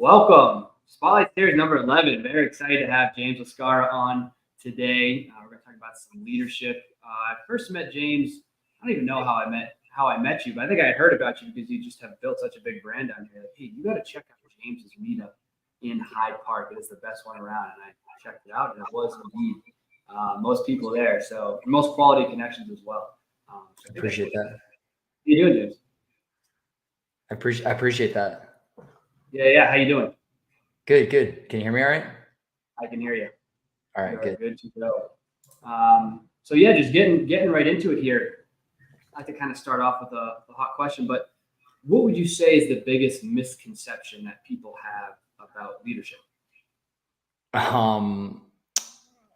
Welcome. Spotlight Series number 11. Very excited to have James Lascara on today. We're going to talk about some leadership. I first met James. I don't even know how I met you, but I think I had heard about you because you just have built such a big brand down here. Like, hey, you got to check out James's meetup in Hyde Park. It is the best one around, and I checked it out, and it was indeed most people there. So most quality connections as well. So I appreciate that. How you doing, James? I appreciate that. Yeah. How you doing? Good. Can you hear me all right? I can hear you. All right, good. Good to go. So yeah, just getting right into it here. I'd like to kind of start off with a hot question, but what would you say is the biggest misconception that people have about leadership?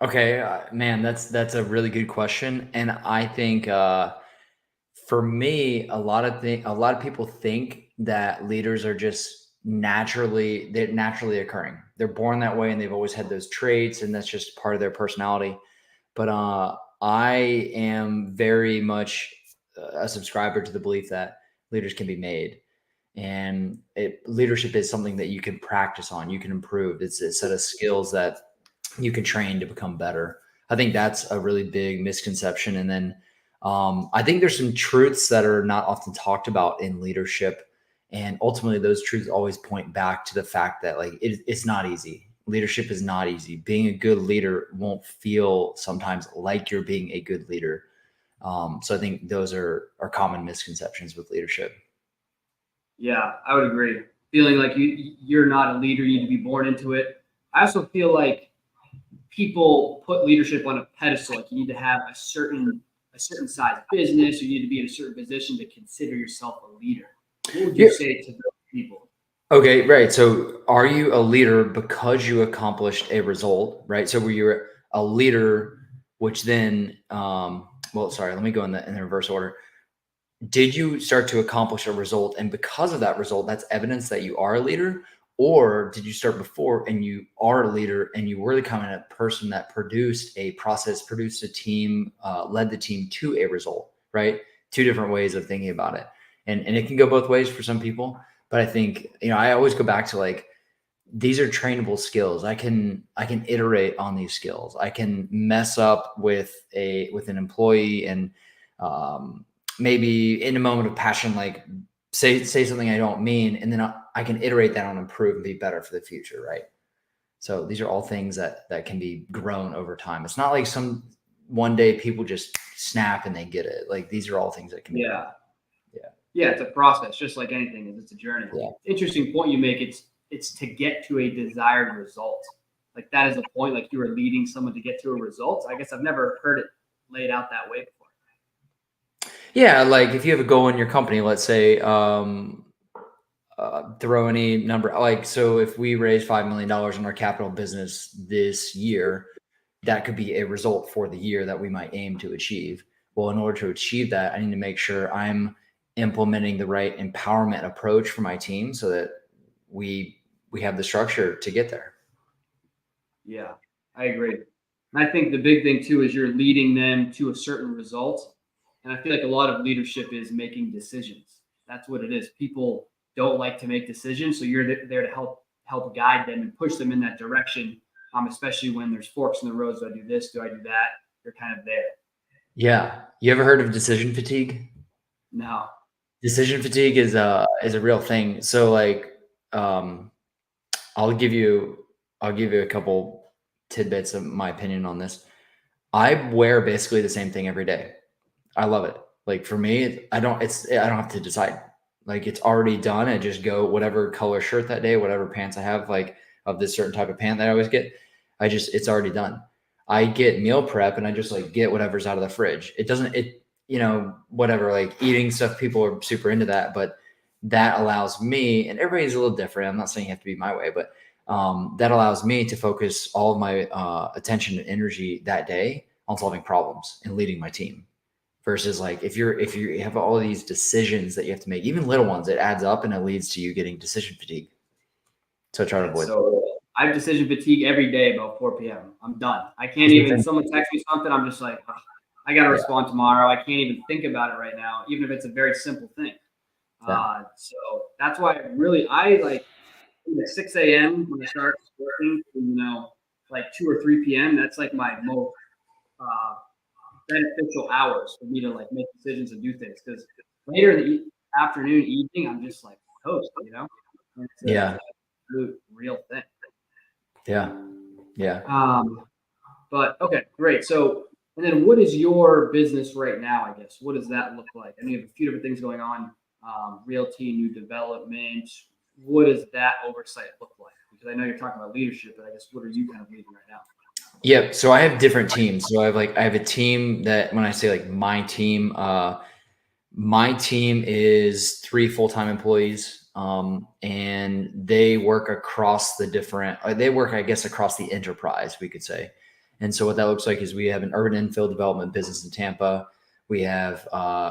Okay, man, that's a really good question, and I think for me, a lot of people think that leaders are just they're naturally occurring. They're born that way, and they've always had those traits, and that's just part of their personality. But I am very much a subscriber to the belief that leaders can be made. And leadership is something that you can practice on, you can improve. It's a set of skills that you can train to become better. I think that's a really big misconception. And then I think there's some truths that are not often talked about in leadership. And ultimately, those truths always point back to the fact that it's not easy. Leadership is not easy. Being a good leader won't feel sometimes like you're being a good leader. So I think those are common misconceptions with leadership. Yeah, I would agree. Feeling like you're not a leader, you need to be born into it. I also feel like people put leadership on a pedestal. Like you need to have a certain size business, you need to be in a certain position to consider yourself a leader. What would you say to those people? Okay, right. So are you a leader because you accomplished a result, right? So were you a leader, which then, let me go in the reverse order. Did you start to accomplish a result, and because of that result, that's evidence that you are a leader? Or did you start before and you are a leader and you were the kind of person that produced a process, produced a team, led the team to a result, right? Two different ways of thinking about it. And it can go both ways for some people. But I think, I always go back to these are trainable skills. I can iterate on these skills. I can mess up with an employee and maybe in a moment of passion, say something I don't mean, and then I can iterate that on, improve, and be better for the future, right? So these are all things that can be grown over time. It's not like one day people just snap and they get it. These are all things that can be grown. Yeah, it's a process, just like anything. It's a journey. Yeah. Interesting point you make. It's to get to a desired result. That is the point. Like you were leading someone to get to a result. I guess I've never heard it laid out that way before. Yeah, if you have a goal in your company, let's say, throw any number. So if we raise $5 million in our capital business this year, that could be a result for the year that we might aim to achieve. Well, in order to achieve that, I need to make sure I'm implementing the right empowerment approach for my team so that we have the structure to get there. Yeah, I agree. And I think the big thing too is you're leading them to a certain result. And I feel like a lot of leadership is making decisions. That's what it is. People don't like to make decisions. So you're there to help guide them and push them in that direction. Especially when there's forks in the road. Do I do this? Do I do that? You're kind of there. Yeah. You ever heard of decision fatigue? No. Decision fatigue is a real thing. So I'll give you a couple tidbits of my opinion on this. I wear basically the same thing every day. I love it. For me, I don't have to decide. It's already done. I just go whatever color shirt that day, whatever pants I have, of this certain type of pant that I always get. It's already done. I get meal prep and I just get whatever's out of the fridge. Whatever, eating stuff, people are super into that, but that allows me, and everybody's a little different. I'm not saying you have to be my way, but that allows me to focus all of my attention and energy that day on solving problems and leading my team. Versus if you have all of these decisions that you have to make, even little ones, it adds up and it leads to you getting decision fatigue. So try to avoid. So I have decision fatigue every day about 4 p.m. I'm done. I can't even, someone texts me something, I'm just I got to respond tomorrow. I can't even think about it right now, even if it's a very simple thing. So that's why at 6 a.m. when I start working, like 2 or 3 p.m. That's like my most uh, beneficial hours for me to like make decisions and do things. Because later in the afternoon, evening, I'm just like toast, And it's Yeah. a real thing. Yeah. Yeah. But okay, great. So, and then what is your business right now? I guess what does that look like? I know you have a few different things going on. Realty, new development. What does that oversight look like? Because I know you're talking about leadership, but I guess what are you kind of leading right now? Yeah. So I have different teams. So I have a team that when I say like my team is 3 full-time employees. And they work across the different, they work, I guess, across the enterprise, we could say. And so what that looks like is we have an urban infill development business in Tampa. We have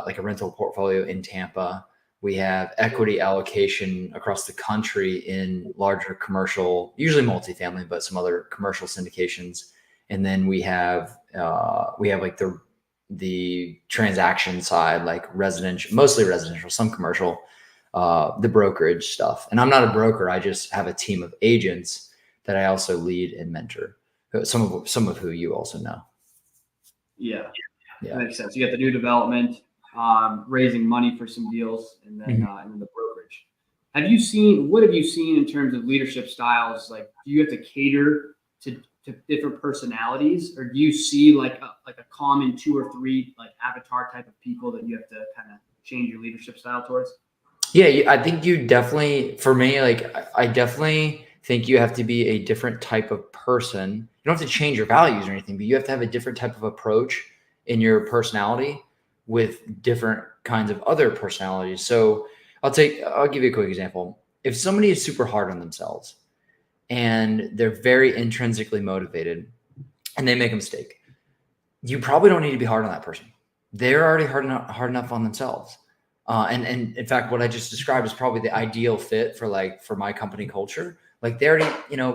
like a rental portfolio in Tampa. We have equity allocation across the country in larger commercial, usually multifamily, but some other commercial syndications. And then we have like the transaction side, like residential, mostly residential, some commercial, the brokerage stuff. And I'm not a broker. I just have a team of agents that I also lead and mentor. Some of who you also know. Yeah, that makes sense. You got the new development, raising money for some deals, and then the brokerage. What have you seen in terms of leadership styles? Like, do you have to cater to different personalities, or do you see like a common 2 or 3 like avatar type of people that you have to kind of change your leadership style towards? Yeah, I think you definitely, for me, like I definitely think you have to be a different type of person. You don't have to change your values or anything, but you have to have a different type of approach in your personality with different kinds of other personalities. So I'll give you a quick example. If somebody is super hard on themselves and they're very intrinsically motivated and they make a mistake, you probably don't need to be hard on that person. They're already hard enough on themselves. And in fact, what I just described is probably the ideal fit for my company culture. Like they already,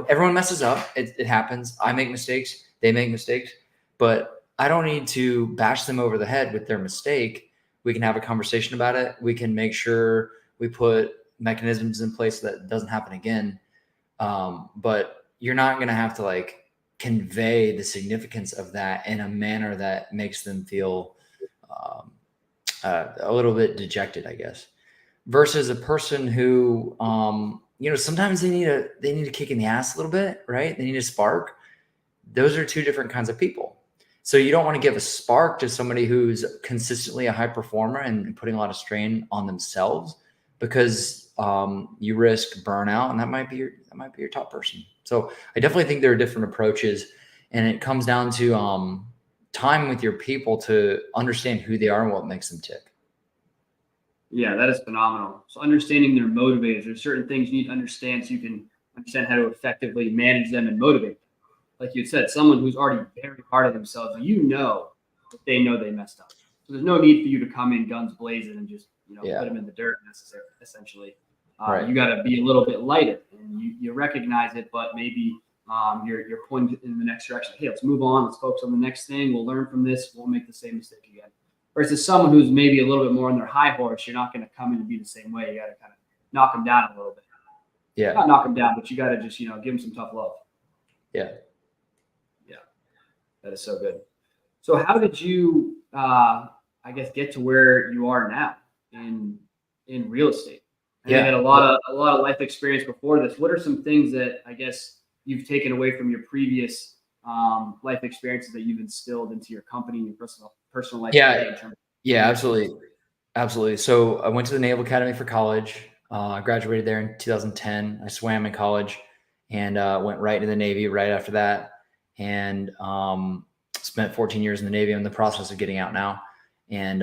everyone messes up. It happens. I make mistakes. They make mistakes, but I don't need to bash them over the head with their mistake. We can have a conversation about it. We can make sure we put mechanisms in place so that it doesn't happen again. But you're not going to have to like convey the significance of that in a manner that makes them feel a little bit dejected, I guess, versus a person who, sometimes they need a kick in the ass a little bit, right? They need a spark. Those are 2 different kinds of people. So you don't want to give a spark to somebody who's consistently a high performer and putting a lot of strain on themselves, because you risk burnout, and that might be your top person. So I definitely think there are different approaches, and it comes down to time with your people to understand who they are and what makes them tick. Yeah, that is phenomenal. So understanding their motivators, there's certain things you need to understand so you can understand how to effectively manage them and motivate them. Like you said, someone who's already very hard on themselves, that they know they messed up. So there's no need for you to come in guns blazing and just put them in the dirt necessarily. Essentially, Right. You got to be a little bit lighter, and you recognize it, but maybe you're pointing in the next direction. Hey, let's move on. Let's focus on the next thing. We'll learn from this. Won't make the same mistake again. Versus someone who's maybe a little bit more on their high horse, you're not going to come in and be the same way. You got to kind of knock them down a little bit. Yeah. Not knock them down, but you got to just give them some tough love. Yeah. Yeah, that is so good. So how did you, I guess, get to where you are now in real estate? You had a lot of life experience before this. What are some things that I guess you've taken away from your previous life experiences that you've instilled into your company and your personal life? Yeah, absolutely. So I went to the Naval Academy for college. I graduated there in 2010. I swam in college and went right into the Navy right after that, and spent 14 years in the Navy. I'm in the process of getting out now, and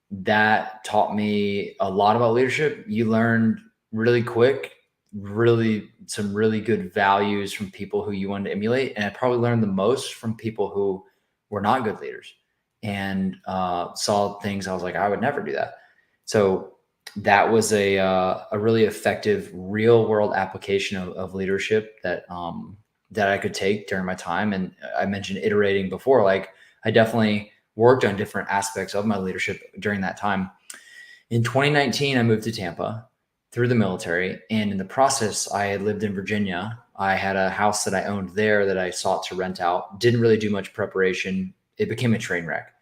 that taught me a lot about leadership. You learned really quick, some really good values from people who you wanted to emulate. And I probably learned the most from people who were not good leaders and saw things I was like, I would never do that. So that was a really effective real world application of leadership that I could take during my time. And I mentioned iterating before, like I definitely worked on different aspects of my leadership during that time. In 2019, I moved to Tampa, through the military. And in the process, I had lived in Virginia. I had a house that I owned there that I sought to rent out. Didn't really do much preparation. It became a train wreck.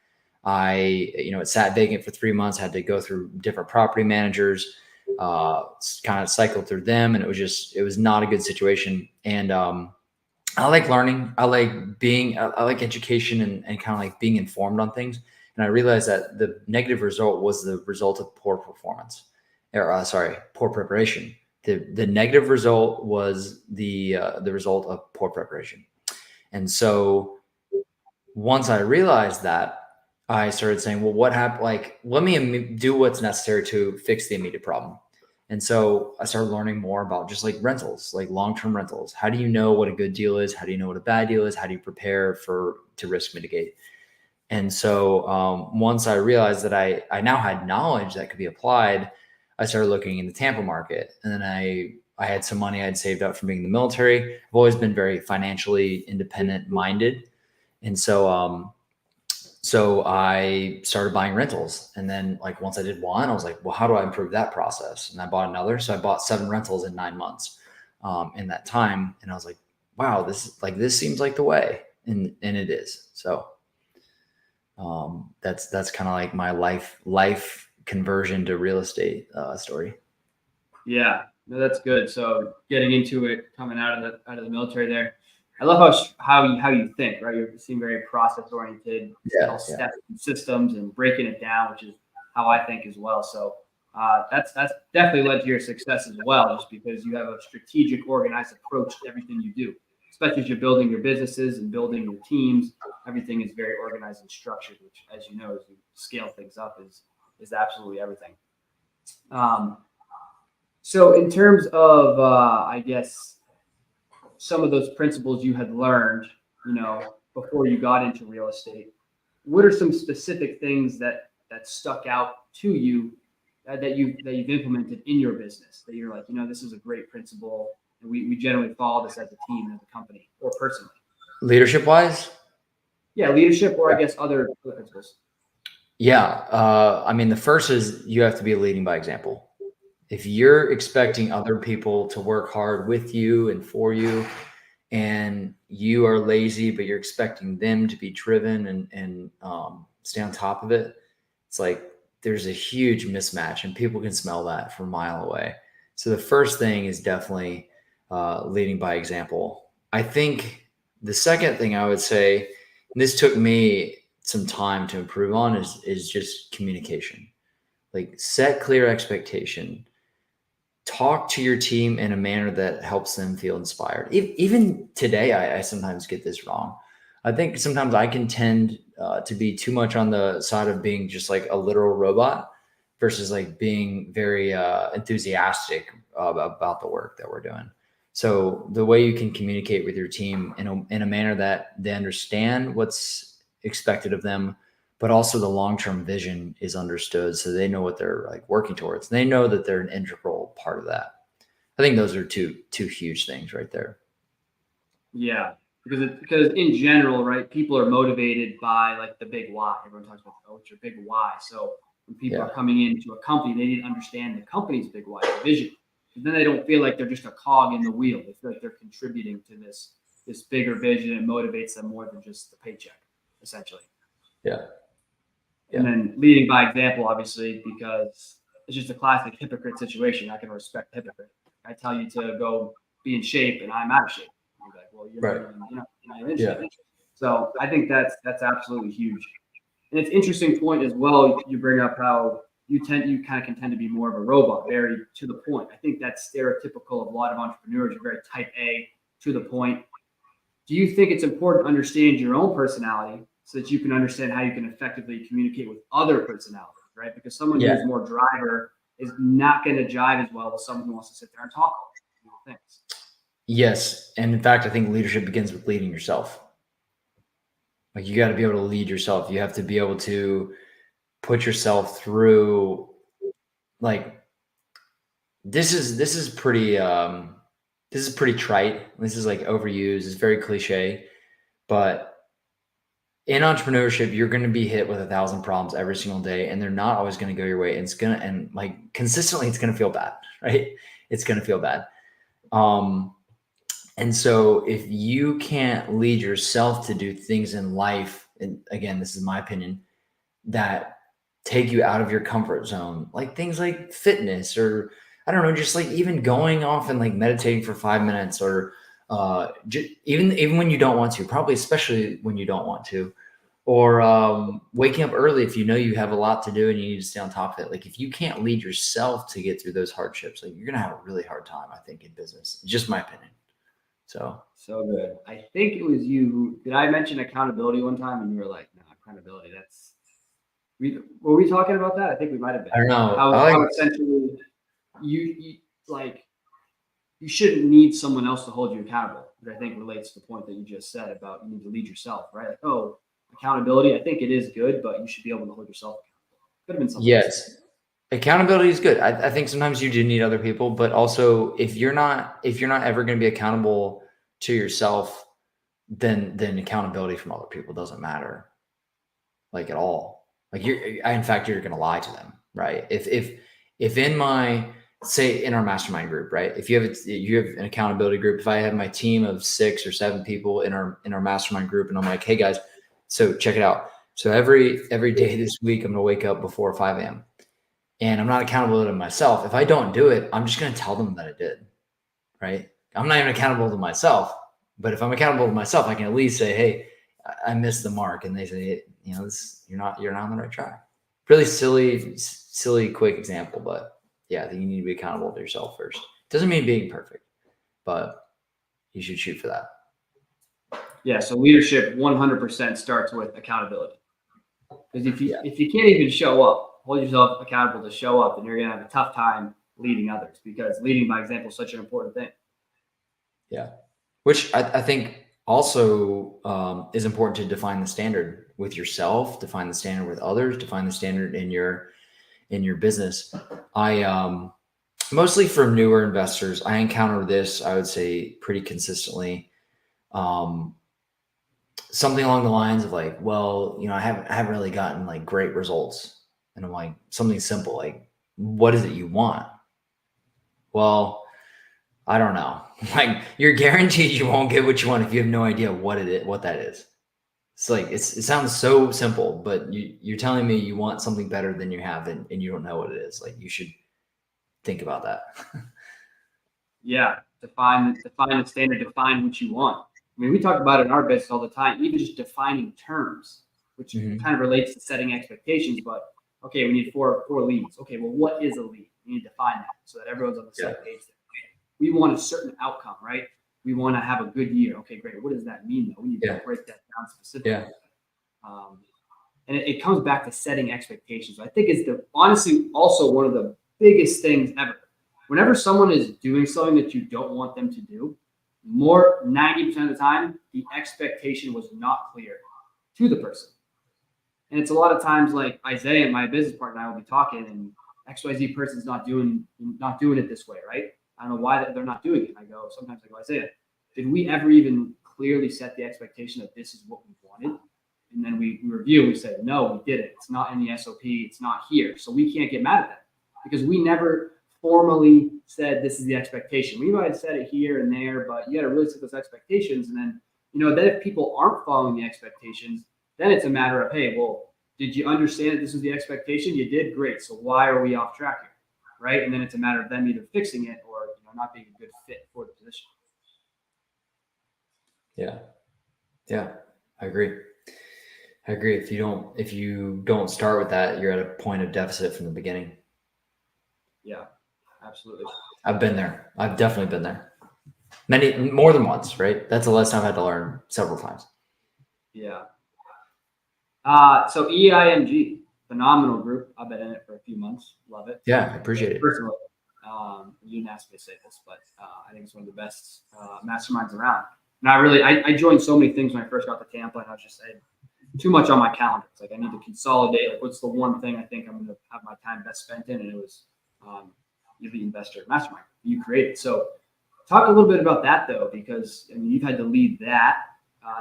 It sat vacant for 3 months, had to go through different property managers, kind of cycled through them. And it was not a good situation. And, I like learning. I like education and kind of like being informed on things. And I realized that the negative result was the result of poor performance, poor preparation. The negative result was the result of poor preparation. And so once I realized that, I started saying, well, what happened? Like, let me do what's necessary to fix the immediate problem. And so I started learning more about just like rentals, like long-term rentals. How do you know what a good deal is? How do you know what a bad deal is? How do you prepare to risk mitigate? And so once I realized that I now had knowledge that could be applied, I started looking in the Tampa market. And then I had some money I'd saved up from being in the military. I've always been very financially independent minded. And so I started buying rentals. And then like once I did one, I was like, well, how do I improve that process? And I bought another. So I bought 7 rentals in 9 months in that time. And I was like, wow, this seems like the way. And it is. So that's kind of like my life conversion to real estate story. Yeah, no, that's good. So getting into it, coming out of the military there, I love how you think, right? You seem very process oriented, all steps and systems, and breaking it down, which is how I think as well. So that's definitely led to your success as well, just because you have a strategic, organized approach to everything you do, especially as you're building your businesses and building your teams. Everything is very organized and structured, which, as you know, as you scale things up, is absolutely everything. So in terms of, I guess, some of those principles you had learned, before you got into real estate, what are some specific things that stuck out to you that you've implemented in your business that you're like, this is a great principle, and we generally follow this as a team, as a company, or personally? Leadership wise? Yeah, leadership, or I guess other principles. Yeah. I mean, the first is you have to be leading by example. If you're expecting other people to work hard with you and for you, and you are lazy, but you're expecting them to be driven and stay on top of it, it's like there's a huge mismatch, and people can smell that from a mile away. So the first thing is definitely leading by example. I think the second thing I would say, and this took me some time to improve on, is just communication. Like, set clear expectation. Talk to your team in a manner that helps them feel inspired. Even today, I sometimes get this wrong. I think sometimes I can tend to be too much on the side of being just like a literal robot versus like being very enthusiastic about the work that we're doing. So the way you can communicate with your team in a manner that they understand what's expected of them, but also the long-term vision is understood, so they know what they're like working towards. They know that they're an integral part of that. I think those are two huge things right there. Yeah, because in general, right, people are motivated by like the big why. Everyone talks about, what's your big why? So when people are coming into a company, they need to understand the company's big why, the vision. And then they don't feel like they're just a cog in the wheel. They feel like they're contributing to this bigger vision. It motivates them more than just the paycheck, essentially. Yeah. And then leading by example, obviously, because it's just a classic hypocrite situation. I can respect the hypocrite. I tell you to go be in shape, and I'm out of shape. You're like, well, you're not even in shape. So I think that's absolutely huge. And it's an interesting point as well. You bring up how you kind of tend to be more of a robot, very to the point. I think that's stereotypical of a lot of entrepreneurs. You're very type A, to the point. Do you think it's important to understand your own personality so that you can understand how you can effectively communicate with other personalities, right? Because someone who's more driver is not going to jive as well with someone who wants to sit there and talk all day, things. Yes. And in fact, I think leadership begins with leading yourself. Like, you got to be able to lead yourself. You have to be able to put yourself through, like, this is pretty trite. This is like overused. It's very cliche, but in entrepreneurship, you're going to be hit with 1,000 problems every single day, and they're not always going to go your way. And like consistently, it's going to feel bad, right? It's going to feel bad. And so if you can't lead yourself to do things in life, and again, this is my opinion, that take you out of your comfort zone, like things like fitness, or I don't know, just like even going off and like meditating for 5 minutes, or even when you don't want to, probably especially when you don't want to, or waking up early if you know you have a lot to do and you need to stay on top of it. Like if you can't lead yourself to get through those hardships, like you're gonna have a really hard time, I think, in business. Just my opinion. So good. I think it was you. Did I mention accountability one time and you were like, no, accountability, were we talking about that? I think we might have been. I don't know. How essentially you like, you shouldn't need someone else to hold you accountable, which I think relates to the point that you just said about you need to lead yourself, right? Like, oh, accountability, I think it is good, but you should be able to hold yourself accountable. Could have been something else. Yes. Accountability is good. I think sometimes you do need other people, but also if you're not ever going to be accountable to yourself, then accountability from other people doesn't matter, like at all. Like in fact, you're going to lie to them, right? If in my, say in our mastermind group, right? If you have an accountability group, if I have my team of 6 or 7 people in our mastermind group, and I'm like, hey guys, so check it out. So every day this week, I'm going to wake up before 5 a.m. and I'm not accountable to myself. If I don't do it, I'm just going to tell them that I did, right? I'm not even accountable to myself, but if I'm accountable to myself, I can at least say, hey, I missed the mark. And they say, you're not on the right track. Really silly, quick example, but yeah, I think you need to be accountable to yourself first. Doesn't mean being perfect, but you should shoot for that. Yeah. So leadership 100% starts with accountability. Because if you can't even show up, hold yourself accountable to show up, then you're going to have a tough time leading others, because leading by example is such an important thing. Yeah. Which I think also is important to define the standard with yourself, define the standard with others, define the standard in your business. I mostly for newer investors, I encounter this, I would say, pretty consistently. Something along the lines of like, well, I haven't really gotten like great results. And I'm like, something simple, like, what is it you want? Well, I don't know. Like, you're guaranteed you won't get what you want if you have no idea what that is. It's like, it sounds so simple, but you're telling me you want something better than you have, and you don't know what it is. Like, you should think about that. Yeah. Define the standard, define what you want. I mean, we talk about it in our business all the time, even just defining terms, which kind of relates to setting expectations. But okay, we need four leads. Okay, well, what is a lead? We need to define that so that everyone's on the same page. We want a certain outcome, right? We want to have a good year. Okay, great. What does that mean, though? We need to break that down specifically. Yeah. And it comes back to setting expectations. I think it's honestly also one of the biggest things ever. Whenever someone is doing something that you don't want them to do, 90% of the time, the expectation was not clear to the person. And it's a lot of times like Isaiah, my business partner, and I will be talking, and XYZ person's not doing it this way, right? I don't know why they're not doing it. And sometimes I go, Isaiah, did we ever even clearly set the expectation that this is what we wanted? And then we review and we say, no, we didn't. It's not in the SOP. It's not here. So we can't get mad at that because we never formally said this is the expectation. We might have said it here and there, but you got to really set those expectations. And then, then if people aren't following the expectations, then it's a matter of, hey, well, did you understand that this was the expectation? You did, great. So why are we off track here? Right. And then it's a matter of them either fixing it or not being a good fit for the position. Yeah. Yeah. I agree. If you don't start with that, you're at a point of deficit from the beginning. Yeah, absolutely. I've been there. I've definitely been there. More than once, right? That's a lesson I've had to learn several times. Yeah. So EIMG, phenomenal group. I've been in it for a few months. Love it. Yeah, I appreciate it. Personally, you didn't ask me to say this, but I think it's one of the best masterminds around. And I joined so many things when I first got to Tampa, and I was just saying too much on my calendar. It's like I need to consolidate. Like, what's the one thing I think I'm going to have my time best spent in? And it was you're the investor mastermind you created. So talk a little bit about that though, because you've had to lead that.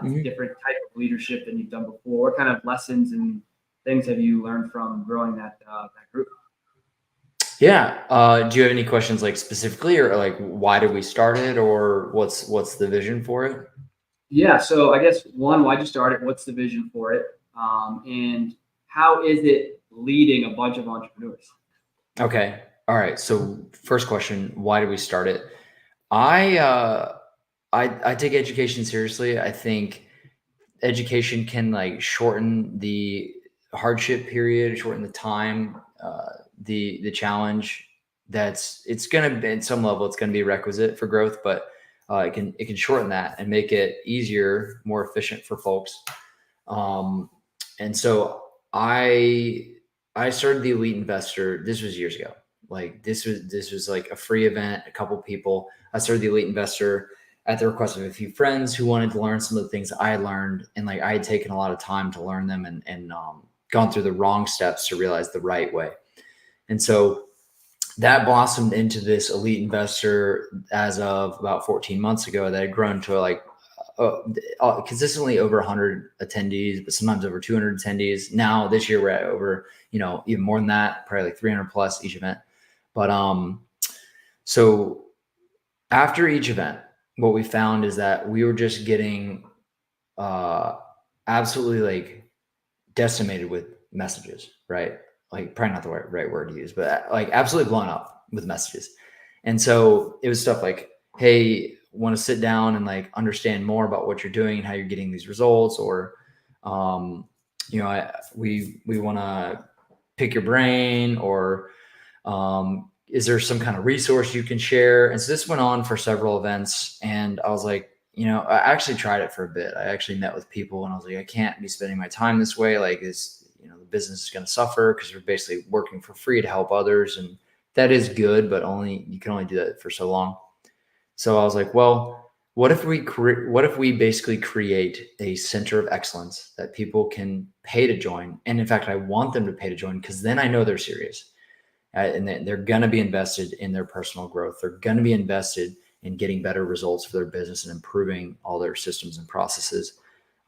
It's a different type of leadership than you've done before. What kind of lessons and things have you learned from growing that group? Yeah. Do you have any questions like specifically, or like why did we start it, or what's the vision for it? Yeah. So I guess one, why'd you start it? What's the vision for it? And how is it leading a bunch of entrepreneurs? Okay. All right. So first question, why did we start it? I uh I take education seriously. I think education can like shorten the hardship period, shorten the time, the challenge. It's gonna be at some level it's gonna be requisite for growth, but it can shorten that and make it easier, more efficient for folks. And so I started the Elite Investor. This was years ago. Like this was like a free event. A couple people. I started the Elite Investor at the request of a few friends who wanted to learn some of the things I learned, and like I had taken a lot of time to learn them and gone through the wrong steps to realize the right way. And so that blossomed into this Elite Investor as of about 14 months ago that had grown to like consistently over 100 attendees, but sometimes over 200 attendees. Now this year we're at over, even more than that, probably like 300 plus each event. But so after each event, what we found is that we were just getting absolutely like decimated with messages, right? Like probably not the right word to use, but like absolutely blown up with messages. And so it was stuff like, hey, want to sit down and like understand more about what you're doing and how you're getting these results, or we want to pick your brain, or is there some kind of resource you can share? And so this went on for several events, and I was like, I actually tried it for a bit. I actually met with people and I was like, I can't be spending my time this way. Like the business is going to suffer because we're basically working for free to help others. And that is good, but you can only do that for so long. So I was like, well, what if we basically create a center of excellence that people can pay to join? And in fact, I want them to pay to join because then I know they're serious. And they're going to be invested in their personal growth. They're going to be invested in getting better results for their business and improving all their systems and processes.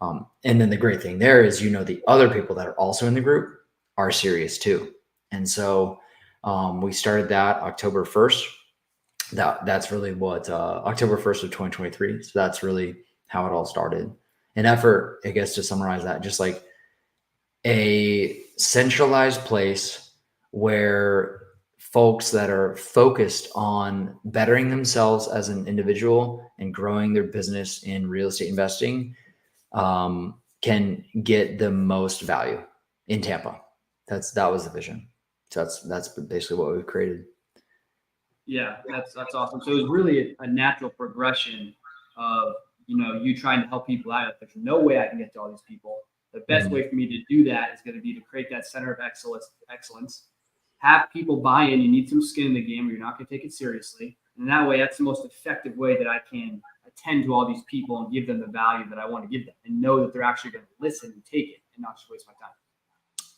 And then the great thing there is, the other people that are also in the group are serious too. And so we started that October 1st. That's really what October 1st of 2023. So that's really how it all started. An effort, I guess, to summarize that, just like a centralized place where folks that are focused on bettering themselves as an individual and growing their business in real estate investing can get the most value in Tampa. That was the vision. So that's basically what we've created. Yeah, that's awesome. So it was really a natural progression of you trying to help people out. If there's no way I can get to all these people, the best way for me to do that is going to be to create that center of excellence, have people buy in. You need some skin in the game, or you're not going to take it seriously. And that way, that's the most effective way that I can attend to all these people and give them the value that I want to give them, and know that they're actually going to listen and take it, and not just waste my time.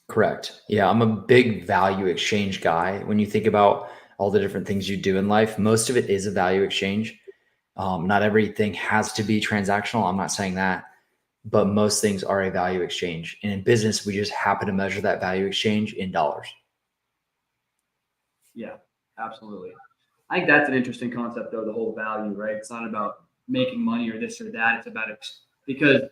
Correct. Yeah, I'm a big value exchange guy. When you think about all the different things you do in life, most of it is a value exchange. Not everything has to be transactional. I'm not saying that, but most things are a value exchange. And in business, we just happen to measure that value exchange in dollars. Yeah, absolutely. I think that's an interesting concept, though, the whole value, right? It's not about making money or this or that. It's about because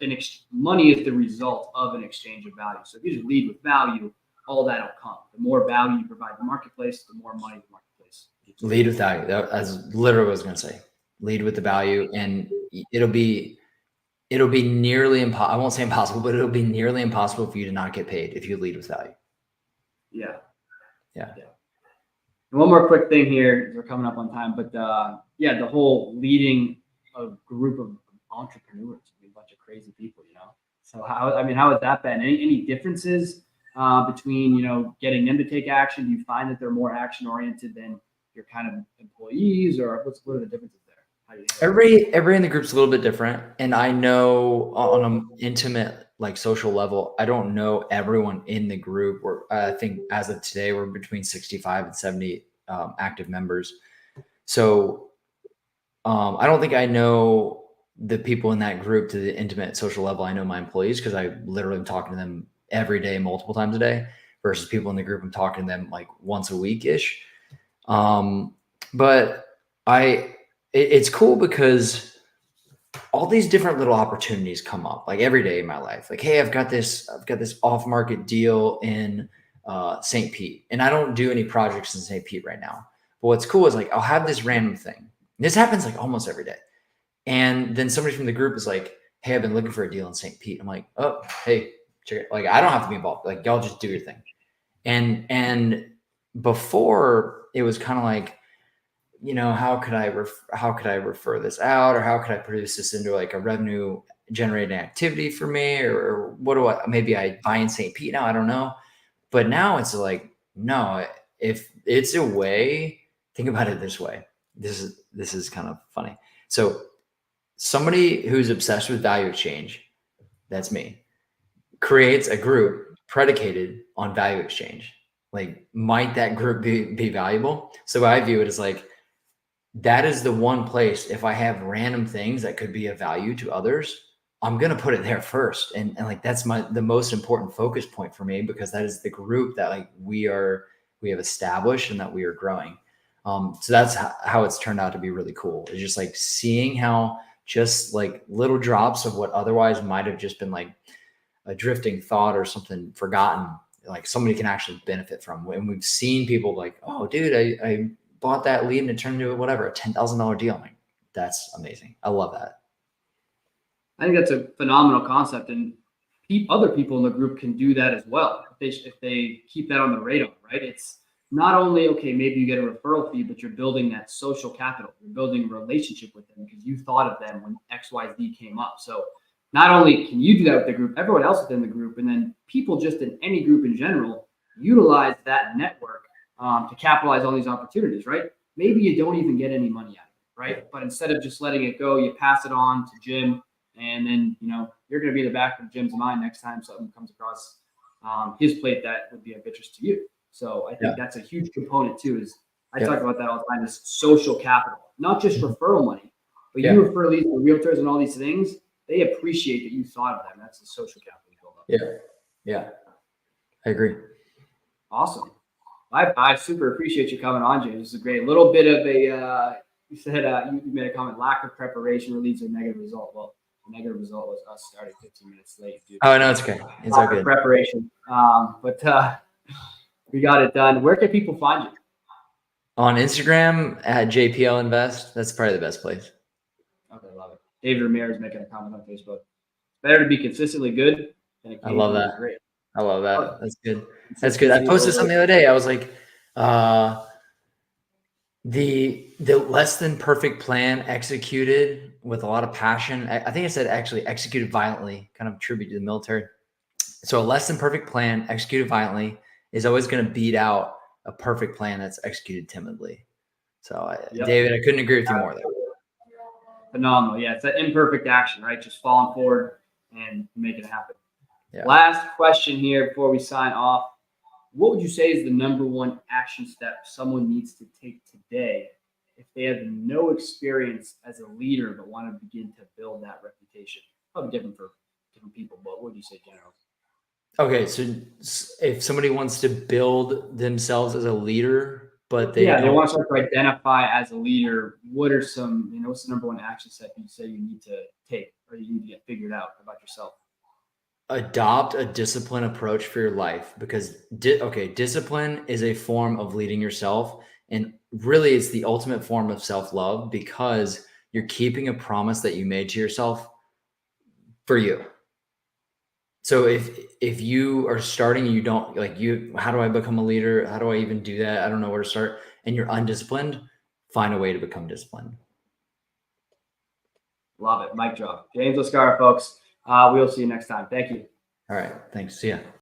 money is the result of an exchange of value. So if you just lead with value, all that'll come. The more value you provide the marketplace, the more money the marketplace. Lead with value. That's literally what I was going to say. Lead with the value, and it'll be nearly impossible. I won't say impossible, but it'll be nearly impossible for you to not get paid if you lead with value. Yeah. Yeah. And one more quick thing here. We're coming up on time, but the whole leading a group of entrepreneurs, a bunch of crazy people, So how has that been? Any differences between, getting them to take action? Do you find that they're more action oriented than your kind of employees, or what are the differences there? Everybody in the group's a little bit different. And I know on an intimate, like social level, I don't know everyone in the group. I think as of today, we're between 65 and 70 active members. So I don't think I know the people in that group to the intimate social level I know my employees, because I literally am talking to them every day, multiple times a day, versus people in the group I'm talking to them like once a week ish. But it's cool because all these different little opportunities come up like every day in my life. Like, hey, I've got this off market deal in St. Pete, and I don't do any projects in St. Pete right now. But what's cool is like I'll have this random thing. This happens like almost every day. And then somebody from the group is like, hey, I've been looking for a deal in St. Pete. I'm like, oh, hey, check it. Like, I don't have to be involved. Like, y'all just do your thing. And before it was kind of like, you know, how could I refer this out, or how could I produce this into like a revenue generating activity for me, or what do I, maybe I buy in St. Pete now, I don't know. But now it's like, no, if it's a way, think about it this way. This is kind of funny. So somebody who's obsessed with value exchange, that's me, creates a group predicated on value exchange. Like, might that group be valuable? So I view it as like, that is the one place, if I have random things that could be of value to others, I'm going to put it there first. And like, that's the most important focus point for me, because that is the group that like we have established and that we are growing. So that's how it's turned out to be really cool. It's just like seeing how just like little drops of what otherwise might have just been like a drifting thought or something forgotten, like somebody can actually benefit from. And we've seen people like, oh, dude, I bought that lead and it turned into whatever, a $10,000 deal. I'm like, that's amazing. I love that. I think that's a phenomenal concept, and other people in the group can do that as well if they keep that on the radar, right? It's not only, okay, maybe you get a referral fee, but you're building that social capital. You're building a relationship with them because you thought of them when XYZ came up. So not only can you do that with the group, everyone else within the group, and then people just in any group in general utilize that network to capitalize on these opportunities, right? Maybe you don't even get any money out of it, right? But instead of just letting it go, you pass it on to Jim, and then you're going to be the back of Jim's mind next time something comes across his plate that would be of interest to you. So I think that's a huge component too. Is I talk about that all the time. Is social capital, not just referral money, but you refer leads to realtors and all these things. They appreciate that you thought of them. That's the social capital you build up. Yeah, I agree. Awesome. I super appreciate you coming on, James. This is a great little bit of a. You said you made a comment. Lack of preparation leads to a negative result. Well, the negative result was us starting 15 minutes late. Dude. Oh no, it's okay. It's all good. Preparation. But we got it done. Where can people find you? On Instagram at JPL Invest. That's probably the best place. Okay, love it. David Ramirez making a comment on Facebook. Better to be consistently good than occasionally I love that. great. I love that. That's good. That's good. I posted something the other day. I was like, the less than perfect plan executed with a lot of passion. I think I said actually executed violently, kind of tribute to the military. So a less than perfect plan executed violently is always going to beat out a perfect plan that's executed timidly. So David, I couldn't agree with you more there. Phenomenal. Yeah, it's an imperfect action, right? Just falling forward and making it happen. Yeah. Last question here before we sign off. What would you say is the number one action step someone needs to take today if they have no experience as a leader but want to begin to build that reputation? Probably different for different people, but what would you say generally? Okay, so if somebody wants to build themselves as a leader, but they want to start to identify as a leader, what are some, what's the number one action step you say you need to take or you need to get figured out about yourself? Adopt a disciplined approach for your life, because discipline is a form of leading yourself, and really it's the ultimate form of self-love, because you're keeping a promise that you made to yourself for you. So if you are starting, you don't how do I become a leader? How do I even do that? I don't know where to start. And you're undisciplined, find a way to become disciplined. Love it. Mic drop. James Lascara, folks. We'll see you next time. Thank you. All right. Thanks. See ya.